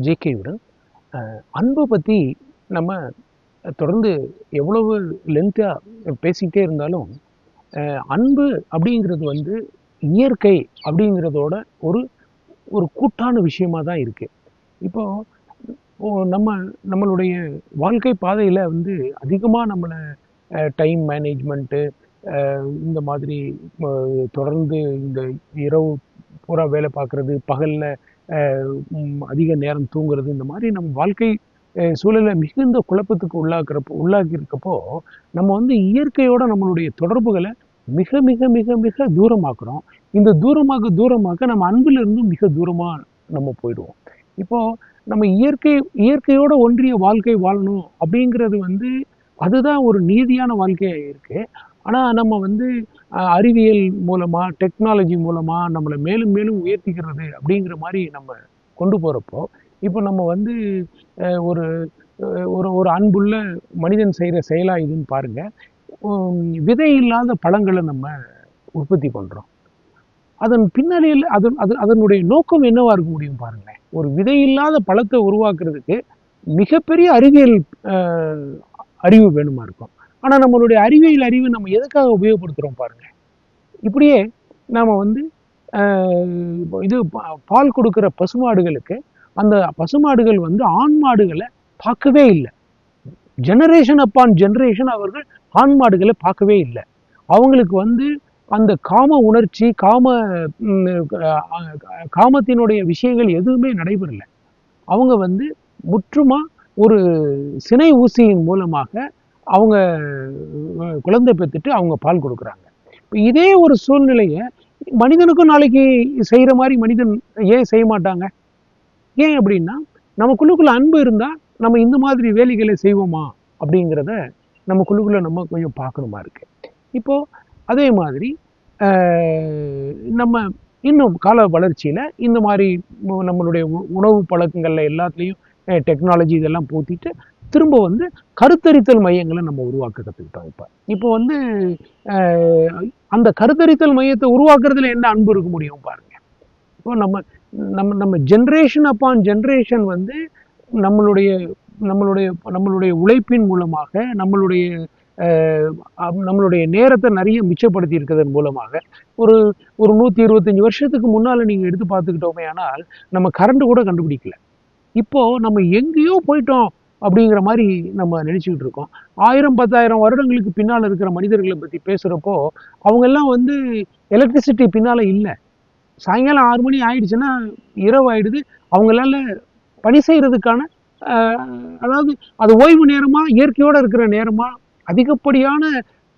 ஜேகேயுடன். அன்பை பற்றி நம்ம தொடர்ந்து எவ்வளவு லென்த்தாக பேசிக்கிட்டே இருந்தாலும் அன்பு அப்படிங்கிறது வந்து இயற்கை அப்படிங்கிறதோட ஒரு ஒரு கூட்டான விஷயமா தான் இருக்குது. இப்போது நம்மளுடைய வாழ்க்கை பாதையில் வந்து அதிகமாக நம்மளை டைம் மேனேஜ்மெண்ட்டு இந்த மாதிரி தொடர்ந்து இந்த இரவு பூரா வேலை பார்க்குறது, பகலில் அதிக நேரம் தூங்குறது, இந்த மாதிரி நம்ம வாழ்க்கை சூழலை மிகுந்த குழப்பத்துக்கு உள்ளாக்கி இருக்கப்போ நம்ம வந்து இயற்கையோட நம்மளுடைய தொடர்புகளை மிக மிக மிக மிக தூரமாக்குறோம். இந்த தூரமாக நம்ம அன்பிலிருந்தும் மிக தூரமாக நம்ம போயிடுவோம். இப்போது நம்ம இயற்கையோட ஒன்றிய வாழ்க்கை வாழணும் அப்படிங்கிறது வந்து அதுதான் ஒரு நீதியான வாழ்க்கையாக இருக்குது. ஆனால் நம்ம வந்து அறிவியல் மூலமாக, டெக்னாலஜி மூலமாக நம்மளை மேலும் மேலும் உயர்த்திக்கிறது அப்படிங்கிற மாதிரி நம்ம கொண்டு போகிறப்போ இப்போ நம்ம வந்து ஒரு ஒரு ஒரு அன்புள்ள மனிதன் செய்கிற செயலாக இதுன்னு பாருங்கள். விதை இல்லாத பழங்களை நம்ம உற்பத்தி பண்ணுறோம். அதன் பின்னணியில் அதனுடைய நோக்கம் என்னவா இருக்க முடியும் பாருங்களேன். ஒரு விதை இல்லாத பழத்தை உருவாக்குறதுக்கு மிகப்பெரிய அறிவியல் அறிவு வேணுமா இருக்கும். ஆனால் நம்மளுடைய அறிவியல் அறிவு நம்ம எதுக்காக உபயோகப்படுத்துகிறோம் பாருங்க. இப்படியே நாம் வந்து இது பால் கொடுக்குற பசுமாடுகளுக்கு அந்த பசுமாடுகள் வந்து ஆண் மாடுகளை பார்க்கவே இல்லை. ஜெனரேஷன் அப்பான் ஜெனரேஷன் அவர்கள் ஆண் மாடுகளை பார்க்கவே இல்லை. அவங்களுக்கு வந்து அந்த காம உணர்ச்சி, காமத்தினுடைய விஷயங்கள் எதுவுமே நடைபெறலை. அவங்க வந்து முற்றுமா ஒரு சினை ஊசியின் மூலமாக அவங்க குழந்தை பெற்றுட்டு அவங்க பால் கொடுக்குறாங்க. இப்போ இதே ஒரு சூழ்நிலையை மனிதனுக்கும் நாளைக்கு செய்கிற மாதிரி மனிதன் ஏன் செய்ய மாட்டாங்க? ஏன் அப்படின்னா நமக்குள்ளுக்குள்ள அன்பு இருந்தால் நம்ம இந்த மாதிரி வேலைகளை செய்வோமா அப்படிங்கிறத நமக்குள்ளுக்குள்ள நம்ம கொஞ்சம் பார்க்கணுமா இருக்கு. இப்போது அதே மாதிரி நம்ம இன்னும் கால வளர்ச்சியில் இந்த மாதிரி நம்மளுடைய உணவு பழக்கங்களில் எல்லாத்துலேயும் டெக்னாலஜி இதெல்லாம் பூத்திட்டு திரும்ப வந்து கருத்தரித்தல் மையங்களை நம்ம உருவாக்க கற்றுக்கிட்டோம். இப்போ வந்து அந்த கருத்தரித்தல் மையத்தை உருவாக்குறதுல என்ன அன்பு இருக்க முடியும் பாருங்க. இப்போ நம்ம நம்ம நம்ம ஜென்ரேஷன் அப்பான் ஜென்ரேஷன் வந்து நம்மளுடைய நம்மளுடைய நம்மளுடைய உழைப்பின் மூலமாக நம்மளுடைய நேரத்தை நிறைய மிச்சப்படுத்தி இருக்கிறதன் மூலமாக ஒரு 125 வருஷத்துக்கு முன்னால் நீங்கள் எடுத்து பார்த்துக்கிட்டோமே ஆனால் நம்ம கரண்ட் கூட கண்டுபிடிக்கல. இப்போது நம்ம எங்கேயோ போயிட்டோம் அப்படிங்கிற மாதிரி நம்ம நினச்சிக்கிட்டு இருக்கோம். 1000-10,000 வருடங்களுக்கு பின்னால் இருக்கிற மனிதர்களை பற்றி பேசுகிறப்போ அவங்கெல்லாம் வந்து எலக்ட்ரிசிட்டி பின்னால் இல்லை. சாயங்காலம் 6 மணி ஆயிடுச்சுன்னா இரவு ஆயிடுது. அவங்களால பணி செய்கிறதுக்கான அதாவது அது ஓய்வு நேரமாக, இயற்கையோடு இருக்கிற நேரமாக, அதிகப்படியான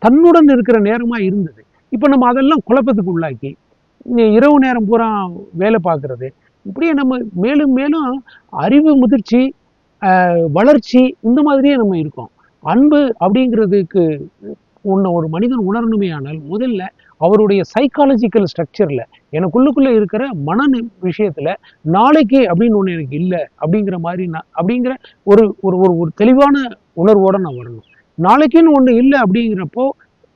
தன்னுடன் இருக்கிற நேரமாக இருந்தது. இப்போ நம்ம அதெல்லாம் குழப்பத்துக்கு உள்ளாக்கி இரவு நேரம் பூரா வேலை பார்க்குறது, இப்படியே நம்ம மேலும் மேலும் அறிவு முதிர்ச்சி, வளர்ச்சி இந்த மாதிரியே நம்ம இருக்கோம். அன்பு அப்படிங்கிறதுக்கு ஒரு மனிதன் உணரணுமே ஆனால் முதல்ல அவருடைய சைக்காலஜிக்கல் ஸ்ட்ரக்சரில் எனக்குள்ளுக்குள்ளே இருக்கிற மன விஷயத்தில் நாளைக்கு அப்படின்னு ஒன்று எனக்கு இல்லை அப்படிங்கிற மாதிரி அப்படிங்கிற ஒரு ஒரு ஒரு தெளிவான உணர்வோடு நான் வரணும். நாளைக்குன்னு ஒன்று இல்லை அப்படிங்கிறப்போ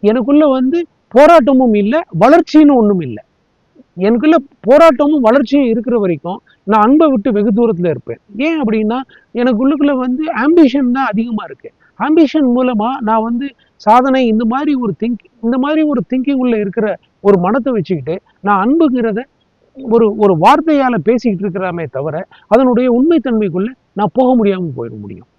எனக்குள்ளே வந்து போராட்டமும் இல்லை, வளர்ச்சின்னு ஒன்றும் இல்லை. எனக்குள்ள போராட்டமும் வளர்ச்சியும் இருக்கிற வரைக்கும் நான் அன்பை விட்டு வெகு தூரத்தில் இருப்பேன். ஏன் அப்படின்னா எனக்குள்ளுக்குள்ள வந்து ஆம்பிஷன் தான் அதிகமாக இருக்குது. ஆம்பிஷன் மூலமாக நான் வந்து சாதனை இந்த மாதிரி ஒரு திங்கிங் உள்ள இருக்கிற ஒரு மனத்தை வச்சுக்கிட்டு நான் அன்புங்கிறத ஒரு வார்த்தையால் பேசிக்கிட்டு இருக்கிறாமே தவிர அதனுடைய உண்மைத்தன்மைக்குள்ளே நான் போக முடியாமல் போயிட முடியும்.